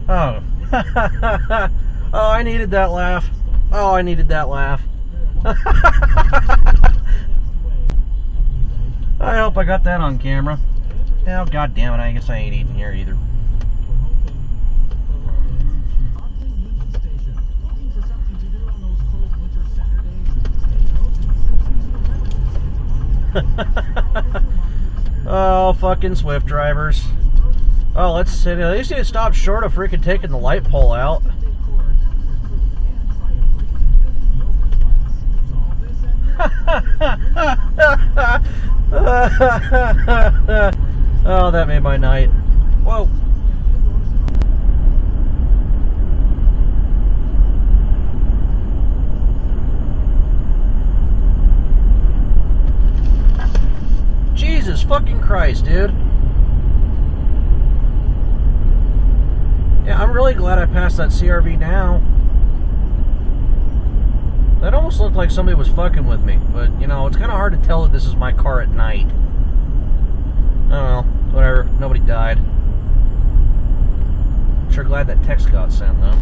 Oh. Oh, I needed that laugh. Oh, I needed that laugh. I hope I got that on camera. Oh, god damn it, I guess I ain't eating here either. Oh, fucking Swift drivers. Oh, let's see. They just need to stop short of freaking taking the light pole out. Oh, that made my night. Whoa. Jesus fucking Christ, dude. Yeah, I'm really glad I passed that CRV now. That almost looked like somebody was fucking with me, but, you know, it's kind of hard to tell that this is my car at night. I don't know, whatever, nobody died. Sure glad that text got sent, though.